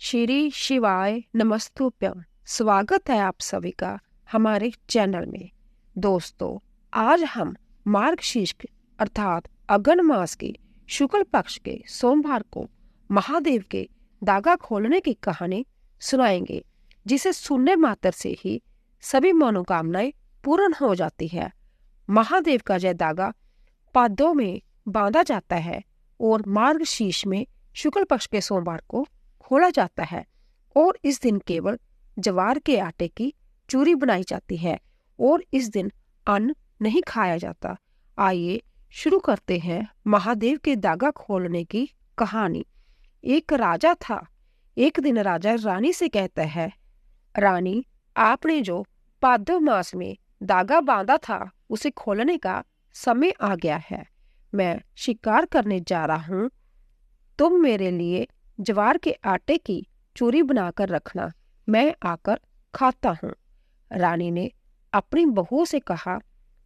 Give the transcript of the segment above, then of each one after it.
श्री शिवाय नमस्तुभ्यम। स्वागत है आप सभी का हमारे चैनल में। दोस्तों, आज हम मार्गशीर्ष अर्थात अगन मास के शुक्ल पक्ष के सोमवार को महादेव के दागा खोलने की कहानी सुनाएंगे, जिसे सुनने मात्र से ही सभी मनोकामनाएं पूर्ण हो जाती है। महादेव का यह दागा पादों में बांधा जाता है और मार्गशीर्ष में शुक्ल पक्ष के सोमवार को खोला जाता है और इस दिन केवल ज्वार के आटे की चूरी बनाई जाती है और इस दिन अन्न नहीं खाया जाता। आइए शुरू करते हैं महादेव के दागा खोलने की कहानी। एक राजा था। एक दिन राजा रानी से कहता है, रानी, आपने जो भाद्र मास में दागा बांधा था उसे खोलने का समय आ गया है। मैं शिकार करने जा रहा हूँ। तुम मेरे लिए ज्वार के आटे की चूरी बनाकर रखना, मैं आकर खाता हूँ। रानी ने अपनी बहू से कहा,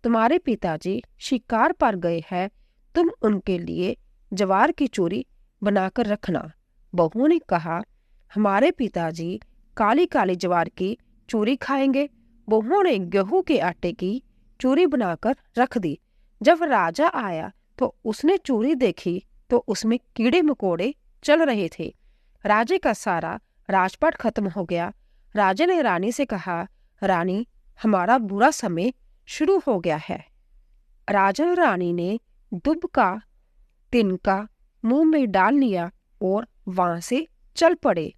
तुम्हारे पिताजी शिकार पर गए हैं, तुम उनके लिए ज्वार की चूरी बनाकर रखना। बहू ने कहा, हमारे पिताजी काली काली ज्वार की चूरी खाएंगे। बहू ने गेहूं के आटे की चूरी बनाकर रख दी। जब राजा आया तो उसने चूरी देखी तो उसमें कीड़े मकोड़े चल रहे थे। राजे का सारा राजपाट खत्म हो गया। राजा ने रानी से कहा, रानी, हमारा बुरा समय शुरू हो गया है। राजा रानी ने दुब का तिनका मुंह में डाल लिया और वहां से चल पड़े।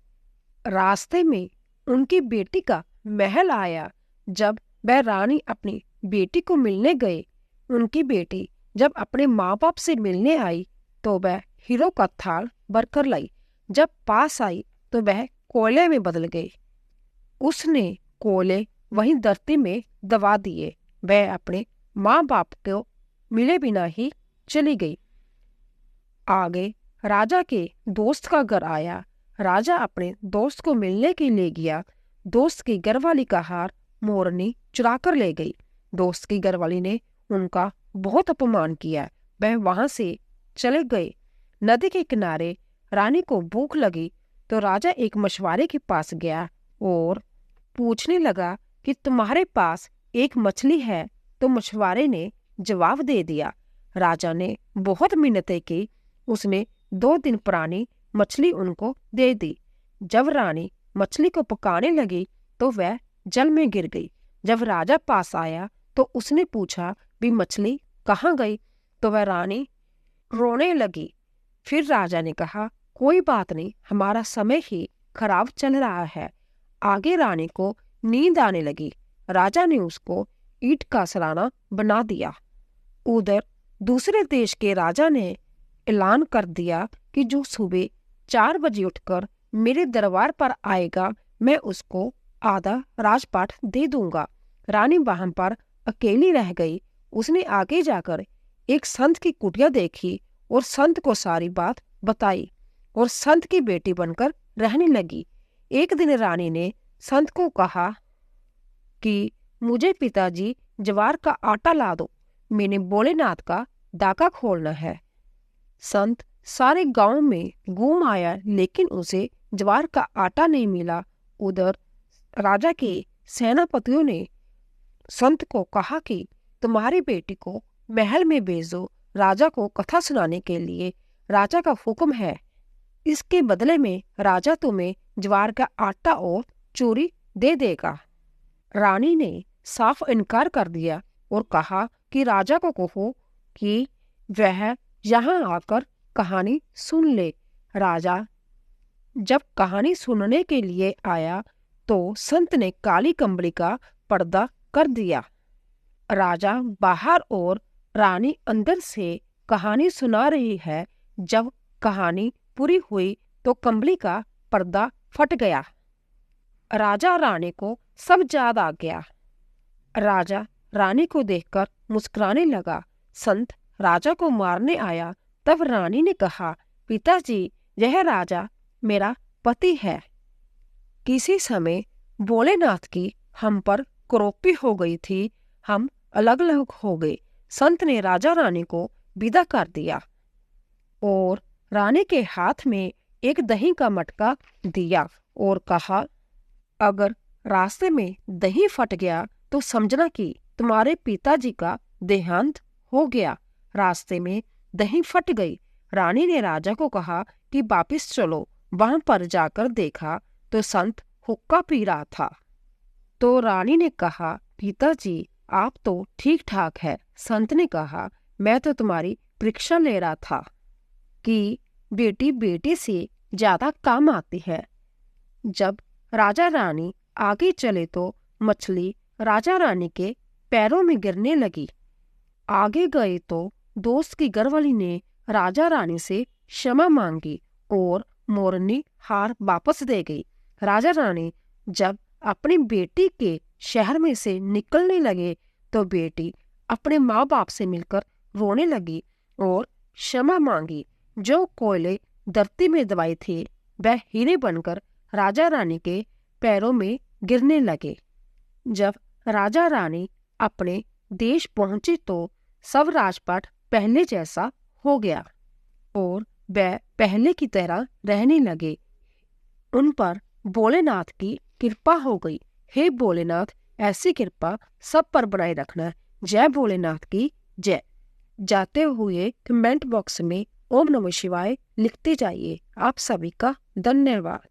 रास्ते में उनकी बेटी का महल आया। जब वह रानी अपनी बेटी को मिलने गए, उनकी बेटी जब अपने माँ बाप से मिलने आई तो वह हीरो का थाल भरकर लाई। जब पास आई तो वह कोयले में बदल गई। उसने कोयले वहीं धरती में दबा दिए। वह अपने माँ बाप को मिले बिना ही चली गई। आगे राजा के दोस्त का घर आया। राजा अपने दोस्त को मिलने के लिए गया। दोस्त की घरवाली का हार मोरनी चुरा कर ले गई। दोस्त की घरवाली ने उनका बहुत अपमान किया। वह वहां से चले गए। नदी के किनारे रानी को भूख लगी तो राजा एक मछुआरे के पास गया और पूछने लगा कि तुम्हारे पास एक मछली है। तो मछुआरे ने जवाब दे दिया। राजा ने बहुत मिन्नतें की। उसने 2 दिन पुरानी मछली उनको दे दी। जब रानी मछली को पकाने लगी तो वह जल में गिर गई। जब राजा पास आया तो उसने पूछा, भी मछली कहाँ गई? तो वह रानी रोने लगी। फिर राजा ने कहा, कोई बात नहीं, हमारा समय ही खराब चल रहा है। आगे रानी को नींद आने लगी। राजा ने उसको ईंट का सराना बना दिया। उधर दूसरे देश के राजा ने ऐलान कर दिया कि जो सुबह 4 बजे उठकर मेरे दरबार पर आएगा, मैं उसको आधा राजपाट दे दूंगा। रानी वहां पर अकेली रह गई। उसने आगे जाकर एक संत की कुटिया देखी और संत को सारी बात बताई और संत की बेटी बनकर रहने लगी। एक दिन रानी ने संत को कहा कि मुझे पिताजी ज्वार का आटा ला दो, मैंने भोलेनाथ का दागा खोलना है। संत सारे गांव में घूम आया लेकिन उसे ज्वार का आटा नहीं मिला। उधर राजा के सेनापतियों ने संत को कहा कि तुम्हारी बेटी को महल में भेजो, राजा को कथा सुनाने के लिए राजा का हुक्म है। इसके बदले में राजा तुम्हें ज्वार का आटा और चूरी दे देगा। रानी ने साफ इनकार कर दिया और कहा कि राजा को कहो कि वह यहाँ आकर कहानी सुन ले। राजा जब कहानी सुनने के लिए आया तो संत ने काली कंबली का पर्दा कर दिया। राजा बाहर और रानी अंदर से कहानी सुना रही है। जब कहानी पूरी हुई तो कंबली का पर्दा फट गया। राजा रानी को सब याद आ गया। राजा रानी को देखकर मुस्कुराने लगा। संत राजा को मारने आया। तब रानी ने कहा, पिताजी, यह राजा मेरा पति है। किसी समय भोलेनाथ की हम पर क्रोपी हो गई थी, हम अलग अलग हो गए। संत ने राजा रानी को विदा कर दिया और रानी के हाथ में एक दही का मटका दिया और कहा, अगर रास्ते में दही फट गया तो समझना कि तुम्हारे पिताजी का देहांत हो गया। रास्ते में दही फट गई। रानी ने राजा को कहा कि वापिस चलो। वहां पर जाकर देखा तो संत हुक्का पी रहा था। तो रानी ने कहा, पिताजी आप तो ठीक ठाक है। संत ने कहा, मैं तो तुम्हारी परीक्षा ले रहा था कि बेटी बेटे से ज्यादा काम आती है। जब राजा रानी आगे चले तो मछली राजा रानी के पैरों में गिरने लगी। आगे गए तो दोस्त की घरवाली ने राजा रानी से क्षमा मांगी और मोरनी हार वापस दे गई। राजा रानी जब अपनी बेटी के शहर में से निकलने लगे तो बेटी अपने माँ बाप से मिलकर रोने लगी और क्षमा मांगी। जो कोयले धरती में दबाए थे वह हीरे बनकर राजा रानी के पैरों में गिरने लगे। जब राजा रानी अपने देश पहुंचे तो सब राजपाट पहले जैसा हो गया और वह पहले की तरह रहने लगे। उन पर भोलेनाथ की कृपा हो गई। हे भोलेनाथ, ऐसी कृपा सब पर बनाए रखना। जय भोलेनाथ की जय। जाते हुए कमेंट बॉक्स में ओम नमः शिवाय लिखते जाइए। आप सभी का धन्यवाद।